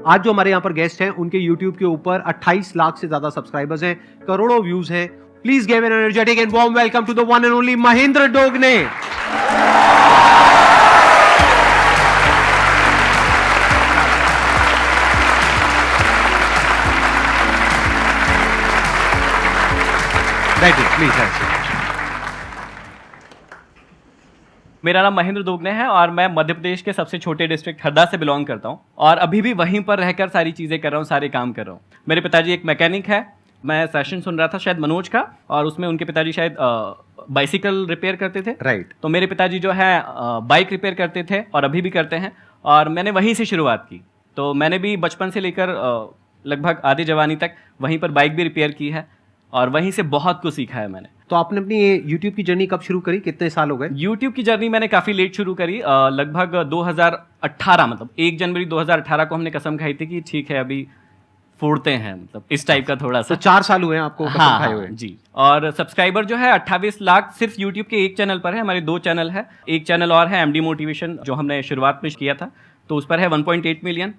आज जो हमारे यहाँ पर गेस्ट हैं उनके YouTube के ऊपर 28 लाख से ज्यादा सब्सक्राइबर्स हैं, करोड़ों व्यूज हैं। Please give an energetic and warm welcome to the one and only Mahendra Dogne. Please. मेरा नाम महेंद्र दोगने है और मैं मध्य प्रदेश के सबसे छोटे डिस्ट्रिक्ट हरदा से बिलोंग करता हूँ और अभी भी वहीं पर रहकर सारी चीज़ें कर रहा हूँ, सारे काम कर रहा हूँ। मेरे पिताजी एक मैकेनिक है। मैं सेशन सुन रहा था शायद मनोज का, और उसमें उनके पिताजी शायद बाइसिकल रिपेयर करते थे। राइट। तो मेरे पिताजी जो है बाइक रिपेयर करते थे और अभी भी करते हैं, और मैंने वहीं से शुरुआत की। तो मैंने भी बचपन से लेकर लगभग आधी जवानी तक वहीं पर बाइक भी रिपेयर की है और वहीं से बहुत कुछ सीखा है मैंने। तो आपने अपनी ये YouTube की जर्नी कब शुरू करी, कितने साल हो गए? YouTube की जर्नी मैंने काफ़ी लेट शुरू करी, लगभग 2018, मतलब 1 जनवरी 2018 को हमने कसम खाई थी कि ठीक है अभी फोड़ते हैं, मतलब इस टाइप का थोड़ा सा। तो 4 साल हुए हैं आपको कसम खाए हुए? जी। और सब्सक्राइबर जो है 28 लाख सिर्फ YouTube के एक चैनल पर है। हमारे 2 चैनल है, एक चैनल और है MD मोटिवेशन जो हमने शुरुआत में किया था, तो उस पर है 1.8 मिलियन,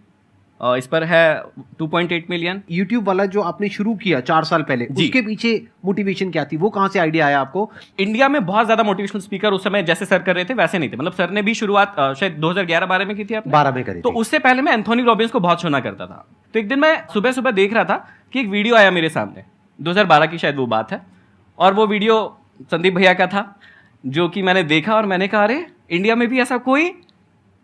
इस पर है 2.8 मिलियन। YouTube वाला जो आपने शुरू किया 4 साल पहले, उसके पीछे मोटिवेशन क्या थी, वो कहाँ से आइडिया आया आपको? इंडिया में बहुत ज्यादा मोटिवेशनल स्पीकर उस समय जैसे सर कर रहे थे वैसे नहीं थे। मतलब सर ने भी शुरुआत शायद 2011-12 में की थी आपने? 12 में करी। तो उससे पहले मैं एंथोनी रॉबिन्स को बहुत सुना करता था। तो एक दिन मैं सुबह सुबह देख रहा था कि एक वीडियो आया मेरे सामने, 2012 की शायद वो बात है, और वो वीडियो संदीप भैया का था, जो कि मैंने देखा और मैंने कहा अरे इंडिया में भी ऐसा कोई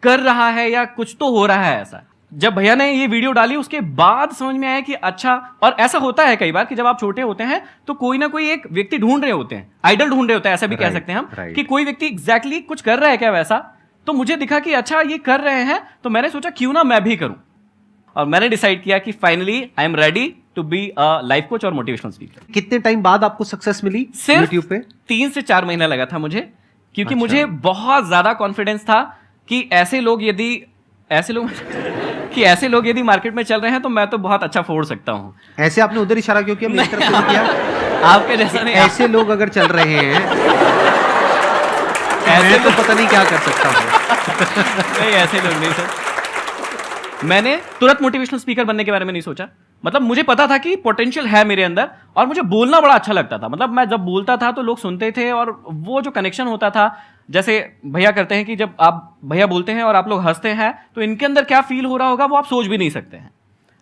कर रहा है या कुछ तो हो रहा है ऐसा। जब भैया ने ये वीडियो डाली उसके बाद समझ में आया कि अच्छा, और ऐसा होता है कई बार कि जब आप छोटे होते हैं तो कोई ना कोई एक व्यक्ति ढूंढ रहे होते हैं, आइडल ढूंढ रहे होते हैं, ऐसा भी कह सकते हैं हम, कि कोई व्यक्ति एग्जैक्टली कुछ कर रहा है क्या वैसा। तो मुझे दिखा कि अच्छा ये कर रहे हैं, तो मैंने सोचा क्यों ना मैं भी करूं, और मैंने डिसाइड किया कि finally I am ready to be a life coach और मोटिवेशनल स्पीकर। कितने टाइम बाद आपको सक्सेस मिली सिर्फ YouTube पे? 3 से 4 महीना लगा था मुझे, क्योंकि अच्छा। मुझे बहुत ज्यादा कॉन्फिडेंस था कि ऐसे लोग यदि मार्केट में चल रहे हैं तो मैं तो बहुत अच्छा फोड़ सकता हूँ। ऐसे आपने उधर इशारा क्यों किया, मेरी तरफ क्यों किया? आपके जैसा नहीं। ऐसे लोग अगर चल रहे हैं ऐसे तो पता नहीं क्या कर सकता हूँ। नहीं, ऐसे लोग नहीं सर। मैंने तुरंत मोटिवेशनल स्पीकर बनने के बारे में नहीं सोचा। मतलब मुझे पता था कि पोटेंशियल है मेरे अंदर, और मुझे बोलना बड़ा अच्छा लगता था। मतलब मैं जब बोलता था तो लोग सुनते थे, और वो जो कनेक्शन होता था, जैसे भैया करते हैं कि जब आप भैया बोलते हैं और आप लोग हंसते हैं तो इनके अंदर क्या फील हो रहा होगा वो आप सोच भी नहीं सकते हैं,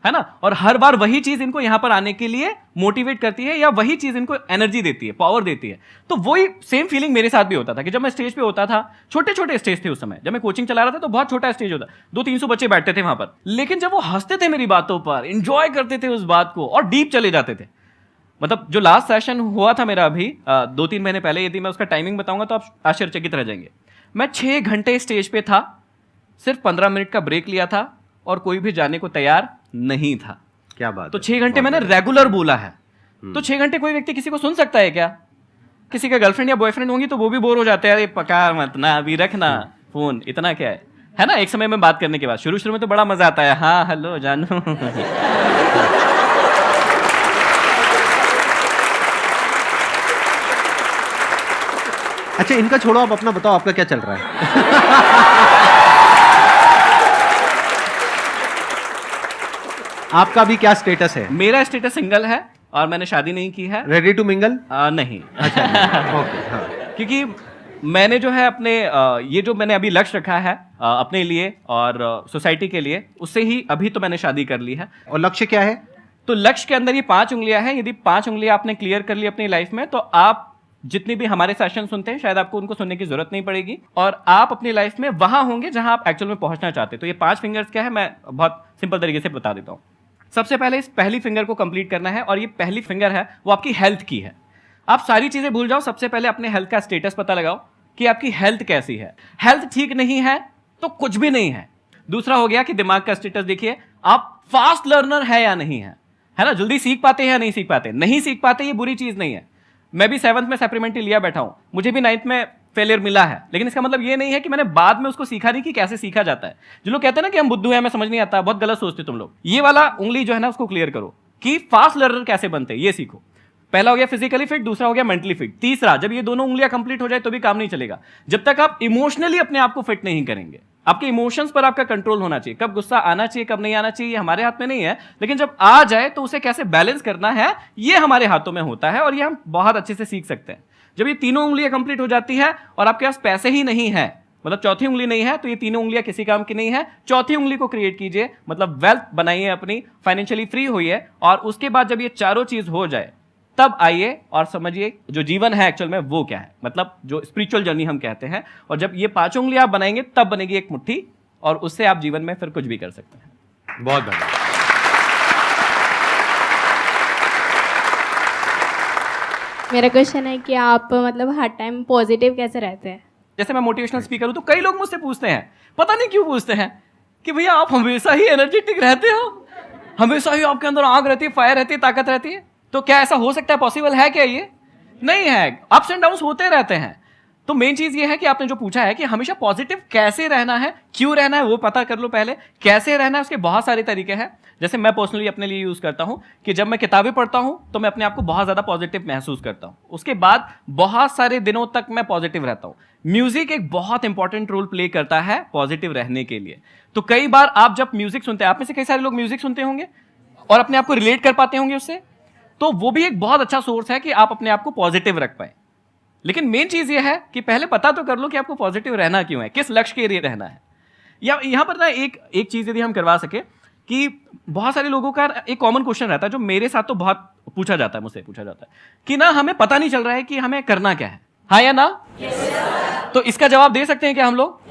है ना। और हर बार वही चीज इनको यहां पर आने के लिए मोटिवेट करती है, या वही चीज इनको एनर्जी देती है, पावर देती है। तो वही सेम फीलिंग मेरे साथ भी होता था कि जब मैं स्टेज पे होता था, छोटे छोटे स्टेज थे उस समय, जब मैं कोचिंग चला रहा था तो बहुत छोटा स्टेज होता, 200-300 बच्चे बैठते थे वहां पर, लेकिन जब वो हंसते थे मेरी बातों पर, इंजॉय करते थे उस बात को और डीप चले जाते थे। मतलब जो लास्ट सेशन हुआ था मेरा अभी 2-3 महीने पहले, यदि मैं उसका टाइमिंग बताऊंगा तो आप आश्चर्यचकित रह जाएंगे। मैं 6 घंटे स्टेज पे था, सिर्फ 15 मिनट का ब्रेक लिया था और कोई भी जाने को तैयार नहीं था। क्या बात। तो 6 घंटे मैंने रेगुलर बोला है। तो 6 घंटे कोई व्यक्ति किसी को सुन सकता है क्या? किसी का गर्लफ्रेंड या बॉयफ्रेंड होंगी तो वो भी बोर हो जाते हैं, अरे पका मत ना, अभी रखना फोन, इतना क्या है ना। एक समय में बात करने के बाद शुरू में तो बड़ा मजा आता है, हाँ हेलो जानू। अच्छा, इनका छोड़ो, आप अपना बताओ, आपका क्या चल रहा है? आपका भी क्या स्टेटस है? मेरा स्टेटस सिंगल है और मैंने शादी नहीं की है। Ready to mingle? नहीं। अच्छा। ओके, हाँ। क्योंकि मैंने जो है अपने ये जो मैंने अभी लक्ष्य रखा है अपने लिए और सोसाइटी के लिए, उससे ही अभी तो मैंने शादी कर ली है। और लक्ष्य क्या है? तो लक्ष्य के अंदर ये 5 उंगलियां हैं। यदि 5 उंगलियां आपने क्लियर कर ली अपनी लाइफ में, तो आप जितनी भी हमारे सेशन सुनते हैं शायद आपको उनको सुनने की जरूरत नहीं पड़ेगी, और आप अपनी लाइफ में वहां होंगे जहां आप एक्चुअल में पहुंचना चाहते हैं। तो ये 5 फिंगर्स क्या है, मैं बहुत सिंपल तरीके से बता देता हूं। सबसे पहले इस पहली फिंगर को कंप्लीट करना है, और ये पहली फिंगर है वो आपकी हेल्थ की है। आप सारी चीजें भूल जाओ, सबसे पहले अपने हेल्थ का स्टेटस पता लगाओ कि आपकी हेल्थ कैसी है। हेल्थ ठीक नहीं है तो कुछ भी नहीं है। दूसरा हो गया कि दिमाग का स्टेटस देखिए, आप फास्ट लर्नर है या नहीं है ना। जल्दी सीख पाते हैं या नहीं सीख पाते? नहीं सीख पाते, ये बुरी चीज नहीं है। मैं भी 7th में सप्लीमेंट्री लिया बैठा हूं, मुझे भी 9th में फेलियर मिला है, लेकिन इसका मतलब ये नहीं है कि मैंने बाद में उसको सीखा नहीं कि कैसे सीखा जाता है। जो लोग कहते हैं ना कि हम बुद्धू हैं, हमें समझ नहीं आता, बहुत गलत सोचते तुम लोग। ये वाला उंगली जो है ना उसको क्लियर करो कि फास्ट लर्नर कैसे बनते हैं, ये सीखो। पहला हो गया फिजिकली फिट, दूसरा हो गया मेंटली फिट, तीसरा जब ये दोनों उंगलियां कंप्लीट हो जाए तो भी काम नहीं चलेगा जब तक आप इमोशनली अपने आप को फिट नहीं करेंगे। आपके इमोशंस पर आपका कंट्रोल होना चाहिए, कब गुस्सा आना चाहिए कब नहीं आना चाहिए हमारे हाथ में नहीं है, लेकिन जब आ जाए तो उसे कैसे बैलेंस करना है ये हमारे हाथों में होता है, और ये हम बहुत अच्छे से सीख सकते हैं। जब ये तीनों उंगलियां कंप्लीट हो जाती है और आपके पास पैसे ही नहीं है, मतलब चौथी उंगली नहीं है, तो ये तीनों उंगलियां किसी काम की नहीं है, चौथी उंगली को क्रिएट कीजिए, मतलब वेल्थ बनाइए अपनी, फाइनेंशियली फ्री होइए, और उसके बाद जब ये चारों चीज हो जाए तब आइए और समझिए जो जीवन है एक्चुअल में वो क्या है, मतलब जो स्पिरिचुअल जर्नी हम कहते हैं। और जब ये पांचों उंगली आप बनाएंगे तब बनेगी एक मुट्ठी, और उससे आप जीवन में फिर कुछ भी कर सकते हैं। बहुत बढ़िया। मेरा क्वेश्चन है कि आप मतलब हर टाइम पॉजिटिव कैसे रहते हैं? जैसे मैं मोटिवेशनल स्पीकर हूं तो कई लोग मुझसे पूछते हैं, पता नहीं क्यों पूछते हैं, कि भैया आप हमेशा ही एनर्जेटिक रहते हो, हमेशा ही आपके अंदर आग रहती है, फायर रहती है, ताकत रहती है, तो क्या ऐसा हो सकता है, पॉसिबल है क्या? ये नहीं है, अप्स एंड डाउन्स होते रहते हैं। तो मेन चीज ये है कि आपने जो पूछा है कि हमेशा पॉजिटिव कैसे रहना है, क्यों रहना है, वो पता कर लो पहले। कैसे रहना है उसके बहुत सारे तरीके हैं। जैसे मैं पर्सनली अपने लिए यूज करता हूं कि जब मैं किताबें पढ़ता हूं तो मैं अपने आप को बहुत ज्यादा पॉजिटिव महसूस करता हूं, उसके बाद बहुत सारे दिनों तक मैं पॉजिटिव रहता हूं। म्यूजिक एक बहुत इंपॉर्टेंट रोल प्ले करता है पॉजिटिव रहने के लिए। तो कई बार आप जब म्यूजिक सुनते हैं, आप में से कई सारे लोग म्यूजिक सुनते होंगे और अपने आप को रिलेट कर पाते होंगे उससे, तो वो भी एक बहुत अच्छा सोर्स है कि आप अपने आप को पॉजिटिव रख पाए। लेकिन मेन चीज ये है कि पहले पता तो कर लो कि आपको पॉजिटिव रहना क्यों है, किस लक्ष्य के लिए रहना है। या यहां पर ना एक चीज यदि हम करवा सके कि बहुत सारे लोगों का एक कॉमन क्वेश्चन रहता है जो मेरे साथ तो बहुत पूछा जाता है, मुझसे पूछा जाता है कि ना हमें पता नहीं चल रहा है कि हमें करना क्या है, हाँ या ना? तो इसका जवाब दे सकते हैं क्या हम लोग?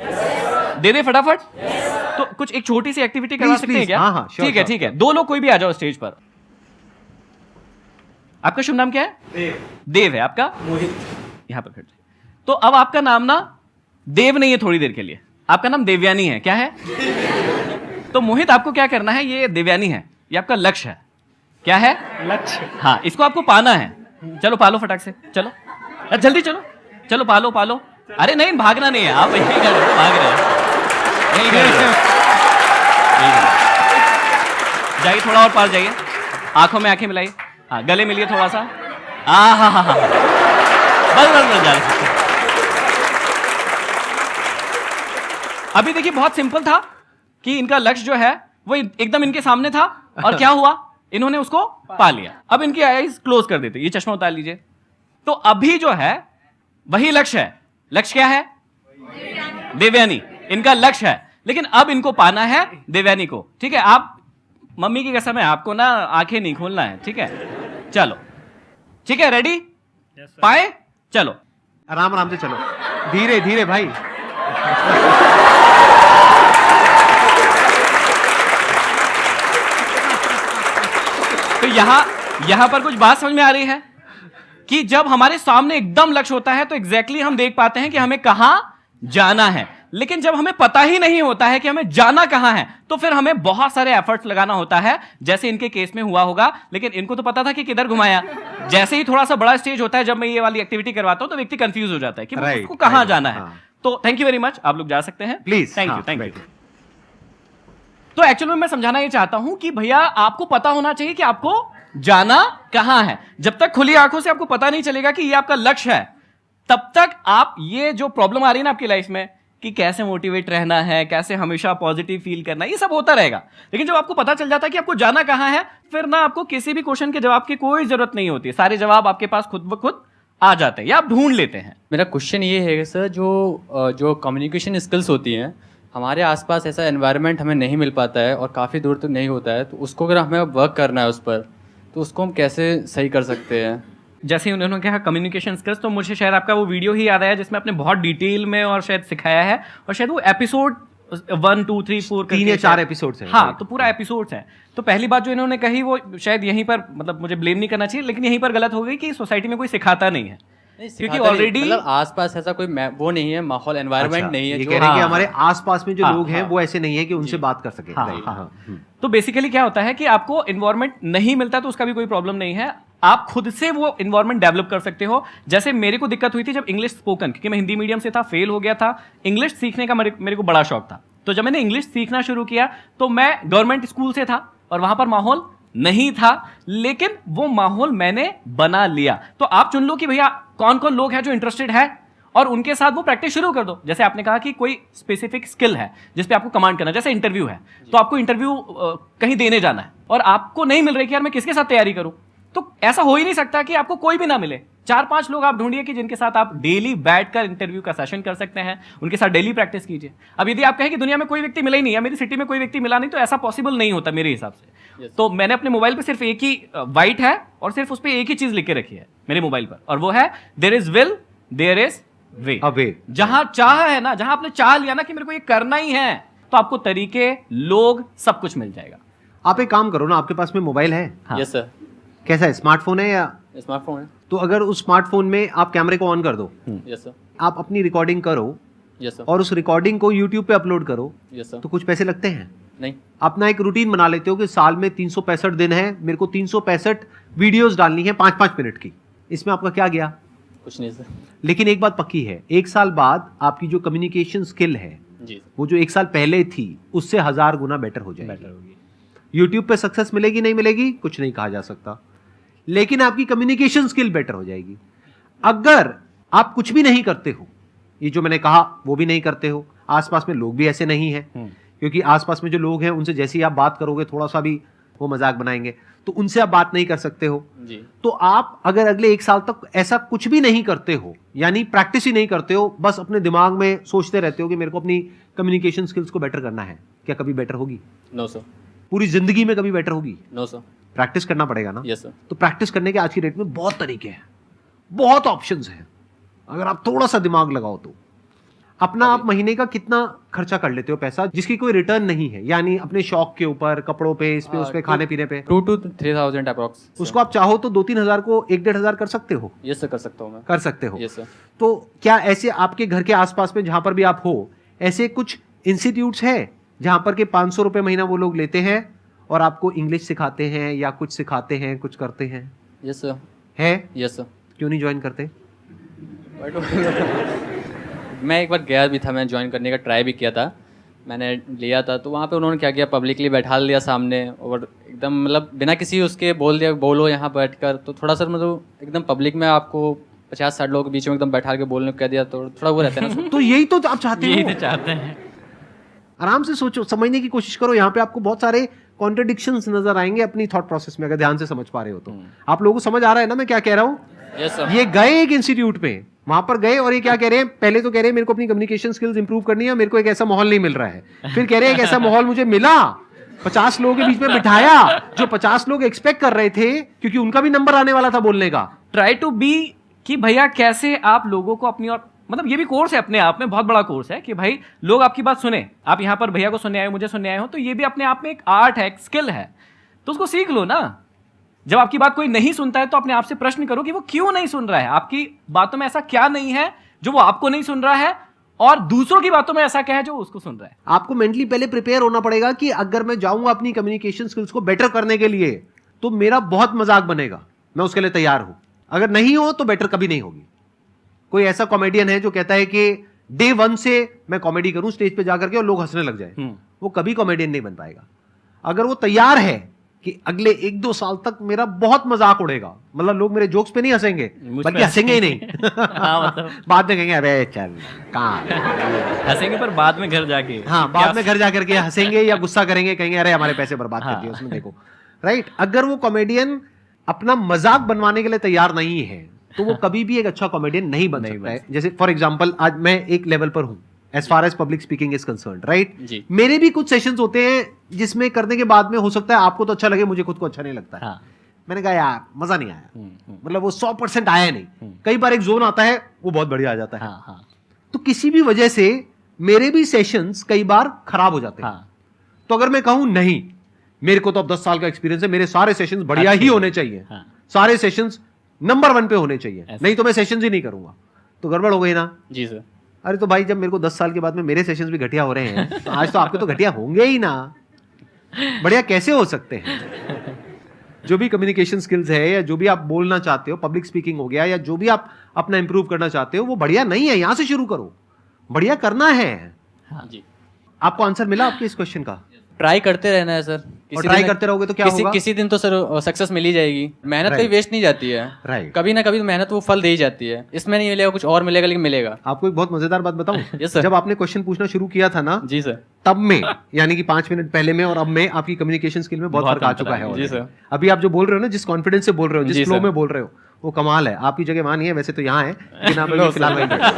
दे दे फटाफट। तो कुछ एक छोटी सी एक्टिविटी करवा सकते हैं क्या? हाँ, ठीक है ठीक है, दो लोग कोई भी आ जाओ स्टेज पर। आपका शुभ नाम क्या है? देव है। आपका? मोहित। यहां पर खड़े। तो अब आपका नाम ना देव नहीं है, थोड़ी देर के लिए आपका नाम देवयानी है। क्या है? तो मोहित आपको क्या करना है, ये देवयानी है, ये आपका लक्ष्य है। क्या है? लक्ष्य। हाँ, इसको आपको पाना है। चलो पालो फटाक से, चलो जल्दी चलो, चलो पालो पालो। अरे नहीं, भागना नहीं है, आप यही कर रहे हो, भाग रहे हो, यही कर रहे हो। जाइए थोड़ा और पास जाइए, आंखों में आंखें मिलाइए, हाँ गले मिलिए थोड़ा सा, हाँ बस बस बस जा। अभी देखिए बहुत सिंपल था कि इनका लक्ष्य जो है वो एकदम इनके सामने था, और क्या हुआ, इन्होंने उसको पा लिया। अब इनकी आईज क्लोज कर देते, ये चश्मा उतार लीजिए। तो अभी जो है वही लक्ष्य है। लक्ष्य क्या है? देवयानी इनका लक्ष्य है, लेकिन अब इनको पाना है देवयानी को। ठीक है, आप मम्मी की कसम है आपको ना आंखें नहीं खोलना है, ठीक है? चलो ठीक है, रेडी? पाए? चलो आराम आराम से चलो, धीरे धीरे भाई। तो यहां पर कुछ बात समझ में आ रही है कि जब हमारे सामने एकदम लक्ष्य होता है तो एग्जैक्टली हम देख पाते हैं कि हमें कहां जाना है। लेकिन जब हमें पता ही नहीं होता है कि हमें जाना कहां है, तो फिर हमें बहुत सारे एफर्ट्स लगाना होता है, जैसे इनके केस में हुआ होगा। लेकिन इनको तो पता था कि किधर घुमाया। जैसे ही थोड़ा सा बड़ा स्टेज होता है, जब मैं ये वाली एक्टिविटी करवाता हूं, तो व्यक्ति कंफ्यूज हो जाता है कि उसको कहां जाना है। तो थैंक यू वेरी मच, आप लोग जा सकते हैं प्लीज। Thank you. तो एक्चुअली में मैं समझाना ये चाहता हूं कि भैया आपको पता होना चाहिए कि आपको जाना कहां है। जब तक खुली आंखों से आपको पता नहीं चलेगा कि ये आपका लक्ष्य है, तब तक आप ये जो प्रॉब्लम आ रही है ना आपकी लाइफ में कि कैसे मोटिवेट रहना है, कैसे हमेशा पॉजिटिव फील करना है, ये सब होता रहेगा। लेकिन जब आपको पता चल जाता है कि आपको जाना कहां है, फिर ना आपको किसी भी क्वेश्चन के जवाब की कोई जरूरत नहीं होती है। सारे जवाब आपके पास खुद ब खुद आ जाते हैं या आप ढूंढ लेते हैं। मेरा क्वेश्चन ये है सर, जो कम्युनिकेशन स्किल्स होती हैं, हमारे आसपास ऐसा एनवायरनमेंट हमें नहीं मिल पाता है और काफ़ी दूर तक नहीं होता है, तो उसको अगर हमें वर्क करना है उस पर, तो उसको हम कैसे सही कर सकते हैं? जैसे उन्होंने कहा कम्युनिकेशन स्किल्स, तो मुझे शायद आपका वो वीडियो ही याद आया जिसमें आपने बहुत डिटेल में और शायद सिखाया है, और शायद वो एपिसोड 1 2 3 4 3 या 4 एपिसोड्स हैं। हाँ, तो पूरा एपिसोड्स हैं। तो पहली बात जो इन्होंने कही वो शायद यहीं पर, मतलब मुझे ब्लेम नहीं करना चाहिए, लेकिन यहीं पर गलत हो गई कि सोसाइटी में कोई सिखाता नहीं है, क्योंकि ऑलरेडी मतलब आसपास ऐसा कोई वो नहीं है, माहौल एनवायरनमेंट नहीं है। ये कह रहे हैं कि हमारे आसपास में जो लोग हैं वो ऐसे नहीं है कि उनसे बात कर सके। तो बेसिकली क्या होता है कि आपको एनवायरनमेंट नहीं मिलता तो उसका भी कोई प्रॉब्लम नहीं है, आप खुद से वो एनवायरनमेंट डेवलप कर सकते हो। जैसे मेरे को दिक्कत हुई थी जब इंग्लिश स्पोकन, क्योंकि मैं हिंदी मीडियम से था, फेल हो गया था। इंग्लिश सीखने का मेरे को बड़ा शौक था। तो जब मैंने इंग्लिश सीखना शुरू किया तो मैं गवर्नमेंट स्कूल से था और वहां पर माहौल नहीं था, लेकिन वो माहौल मैंने बना लिया। तो आप चुन लो कि भैया कौन कौन लोग हैं जो इंटरेस्टेड है, और उनके साथ वो प्रैक्टिस शुरू कर दो। जैसे आपने कहा कि कोई स्पेसिफिक स्किल है जिस पे आपको कमांड करना है, जैसे इंटरव्यू है, तो आपको इंटरव्यू कहीं देने जाना है और आपको नहीं मिल रही कि यार मैं किसके साथ तैयारी करूं, तो ऐसा हो ही नहीं सकता कि आपको कोई भी ना मिले। 4-5 लोग आप ढूंढिए कि जिनके साथ आप डेली बैठकर इंटरव्यू का सेशन कर सकते हैं, उनके साथ डेली प्रैक्टिस कीजिए। अब यदि आप कहें कि दुनिया में कोई व्यक्ति मिला ही नहीं, या मेरी सिटी में कोई व्यक्ति मिला नहीं, तो ऐसा पॉसिबल नहीं होता मेरे हिसाब से। तो मैंने अपने मोबाइल पे सिर्फ एक ही वाइट है और सिर्फ उस पर एक ही चीज लिख के रखी है मेरे मोबाइल पर, और वो है there is will there is way. जहां चाह है ना, जहां आपने चाह लिया ना कि मेरे को ये करना ही है, तो आपको तरीके, लोग, सब कुछ मिल जाएगा। आप एक काम करो ना, आपके पास में मोबाइल है? Yes sir. कैसा है, स्मार्टफोन है या? स्मार्टफोन है। तो अगर उस स्मार्टफोन में आप कैमरे को ऑन कर दो, यस सर। आप अपनी रिकॉर्डिंग करो यस सर। और उस रिकॉर्डिंग को यूट्यूब पे अपलोड करो, यस सर। तो कुछ पैसे लगते हैं? नहीं। अपना एक रूटीन बना लेते हो कि साल में 365 दिन है, मेरे को 365 वीडियोस डालनी है 5-5 मिनट की। इसमें आपका क्या गया? कुछ नहीं सर। लेकिन एक बात पक्की है, 1 साल बाद आपकी जो कम्युनिकेशन स्किल है जी वो जो 1 साल पहले थी उससे 1000 गुना बेटर हो जाएगी। यूट्यूब पे सक्सेस मिलेगी नहीं मिलेगी कुछ नहीं कहा जा सकता, लेकिन आपकी कम्युनिकेशन स्किल बेटर हो जाएगी। अगर आप कुछ भी नहीं करते हो, ये जो मैंने कहा वो भी नहीं करते हो, आसपास में लोग भी ऐसे नहीं हैं, क्योंकि आसपास में जो लोग हैं उनसे जैसे ही आप बात करोगे थोड़ा सा भी वो मजाक बनाएंगे, तो उनसे आप बात नहीं कर सकते हो जी। तो आप अगर अगले 1 साल तक ऐसा कुछ भी नहीं करते हो, यानी प्रैक्टिस ही नहीं करते हो, बस अपने दिमाग में सोचते रहते हो कि मेरे को अपनी कम्युनिकेशन स्किल्स को बेटर करना है, क्या कभी बेटर होगी? No sir. पूरी जिंदगी में कभी बेटर होगी? No sir. प्रैक्टिस करना पड़ेगा ना। Yes sir. तो प्रैक्टिस करने के आज की डेट में बहुत तरीके हैं, बहुत ऑप्शंस हैं, अगर आप थोड़ा सा दिमाग लगाओ तो। अपना आप महीने का कितना खर्चा कर लेते हो पैसा जिसकी कोई रिटर्न नहीं है, यानी अपने शौक के ऊपर, कपड़ों पे, इस पे, उस पे, खाने पीने पे? 2 to 3,000 अप्रॉक्स। उसको आप चाहो तो 2-3 हजार को 1-1.5 हजार कर सकते हो। यस सर, कर सकता हूँ मैं। कर सकते हो। Yes sir. तो क्या ऐसे आपके घर के आसपास में जहां पर भी आप हो, ऐसे कुछ इंस्टीट्यूट्स है जहां पर के 500 रुपए महीना वो लोग लेते हैं और आपको इंग्लिश सिखाते हैं या कुछ सिखाते हैं, कुछ करते हैं? Yes sir. है? Yes sir. क्यों नहीं ज्वाइन करते? मैं एक बार गया भी था, मैं ज्वाइन करने का ट्राई भी किया था, मैंने लिया था, तो वहाँ पे उन्होंने क्या किया, पब्लिकली बैठा लिया सामने और एकदम मतलब बिना किसी उसके बोल दिया बोलो यहाँ बैठकर, तो थोड़ा सा मतलब एकदम पब्लिक में आपको 50-60 लोगों के बीच में एकदम बैठा के बोलने को कह दिया, तो थोड़ा वो रहता है ना। तो यही तो आप चाहते यही हो। तो चाहते हैं। आराम से सोचो, समझने की कोशिश करो, यहाँ पे आपको बहुत सारे कॉन्ट्रडिक्शंस नजर आएंगे अपनी थॉट प्रोसेस में, अगर ध्यान से समझ पा रहे हो तो। आप लोगों को समझ आ रहा है ना मैं क्या कह रहा हूँ? Yes sir. ये गए एक इंस्टीट्यूट में, वहां पर गए और ये क्या कह रहे हैं, पहले तो कह रहे हैं मेरे को अपनी कम्युनिकेशन स्किल्स इंप्रूव करनी है, मेरे को एक ऐसा माहौल नहीं मिल रहा है, फिर कह रहे हैं एक ऐसा माहौल मुझे मिला, 50 लोगों के बीच में बिठाया, जो 50 लोग एक्सपेक्ट कर रहे थे क्योंकि उनका भी नंबर आने वाला था बोलने का। ट्राई टू बी कि भैया कैसे आप लोगों को अपनी, और मतलब ये भी कोर्स है अपने आप में, बहुत बड़ा कोर्स है कि भाई लोग आपकी बात सुने। आप यहाँ पर भैया को सुनने आए हो, मुझे सुनने आए हो, तो ये भी अपने आप में एक आर्ट है, एक स्किल है, तो उसको सीख लो ना। जब आपकी बात कोई नहीं सुनता है तो अपने आप से प्रश्न करो कि वो क्यों नहीं सुन रहा है, आपकी बातों में ऐसा क्या नहीं है जो वो आपको नहीं सुन रहा है, और दूसरों की बातों में ऐसा क्या है जो उसको सुन रहा है। आपको मेंटली पहले प्रिपेयर होना पड़ेगा कि अगर मैं जाऊंगा अपनी कम्युनिकेशन स्किल्स को बेटर करने के लिए तो मेरा बहुत मजाक बनेगा, मैं उसके लिए तैयार हूं। अगर नहीं हो तो बेटर कभी नहीं होगी। कोई ऐसा कॉमेडियन है जो कहता है कि डे 1 से मैं कॉमेडी करूं स्टेज पे जाकर के और लोग हंसने लग जाए, वो कभी कॉमेडियन नहीं बन पाएगा। अगर वो तैयार है कि अगले 1-2 साल तक मेरा बहुत मजाक उड़ेगा, मतलब लोग मेरे जोक्स पे नहीं हंसेंगे बल्कि हंसेंगे ही नहीं हाँ, मतलब बाद में कहेंगे अरे चल कहाँ हंसेंगे, पर बाद में घर जाके, हाँ बाद में घर जाकर के हंसेंगे या गुस्सा करेंगे, कहेंगे अरे हमारे पैसे बर्बाद कर दिए उसमें देखो। राइट? अगर वो कॉमेडियन अपना मजाक बनवाने के लिए तैयार नहीं है तो वो कभी भी एक अच्छा कॉमेडियन नहीं बन सकता है। जैसे फॉर एग्जांपल आज मैं एक लेवल पर हूं as far as public speaking is concerned, right? जी। मेरे भी कुछ सेशंस होते हैं जिसमें करने के बाद में हो सकता है आपको तो अच्छा लगे, मुझे खुद को अच्छा नहीं लगता है। हाँ। मैंने कहा यार मजा नहीं आया, मतलब वो 100% आया नहीं। कई बार एक जोन आता है वो बहुत बढ़िया आ जाता है। हाँ, हाँ, तो किसी भी वजह से मेरे भी सेशंस कई बार खराब हो जाते हैं। हाँ। तो अगर मैं कहूं नहीं मेरे को तो अब 10 साल का एक्सपीरियंस है, मेरे सारे सेशंस बढ़िया ही होने चाहिए, हाँ। सारे सेशंस नंबर 1 पे होने चाहिए, नहीं तो मैं सेशंस ही नहीं करूंगा, तो गड़बड़ हो गई ना। जी सर। अरे तो भाई जब मेरे को 10 साल के बाद में मेरे सेशंस भी घटिया हो रहे हैं तो आज तो आपके तो घटिया होंगे ही ना। बढ़िया कैसे हो सकते हैं? जो भी कम्युनिकेशन स्किल्स है या जो भी आप बोलना चाहते हो, पब्लिक स्पीकिंग हो गया या जो भी आप अपना इंप्रूव करना चाहते हो, वो बढ़िया नहीं है, यहां से शुरू करो, बढ़िया करना है। हाँ जी। आपको आंसर मिला आपके इस क्वेश्चन का? ट्राई करते रहना है सर, और ट्राई करते रहोगे तो क्या होगा? किसी दिन तो सर सक्सेस मिल ही जाएगी। मेहनत कभी वेस्ट नहीं जाती है। राइट। कभी ना कभी तो मेहनत वो फल दे ही जाती है। इसमें नहीं मिलेगा, कुछ और मिलेगा, लेकिन मिलेगा। आपको एक बहुत मजेदार बात बताऊं? Yes, sir. जब आपने क्वेश्चन पूछना शुरू किया था ना, जी सर। तब में यानी कि 5 मिनट पहले में और अब में आपकी कम्युनिकेशन स्किल में बहुत बहुत फर्क आ अंतर चुका है। है जी already। सर। अभी आप जो बोल रहे हो ना, जिस कॉन्फिडेंस से बोल रहे हो, जिस जी फ्लो सर। में बोल रहे हो, वो कमाल है। आपकी जगह वहां नहीं है, वैसे तो यहाँ है, लेकिन आप अभी फिलहाल वहीं बैठे हो।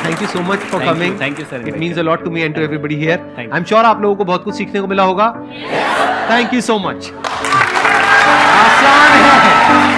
Thank you so much for coming. Thank you, sir. It means a lot to me and to everybody here. Thank you. I'm sure आप लोगों को बहुत कुछ सीखने को मिला होगा. Thank you so much. आसान है.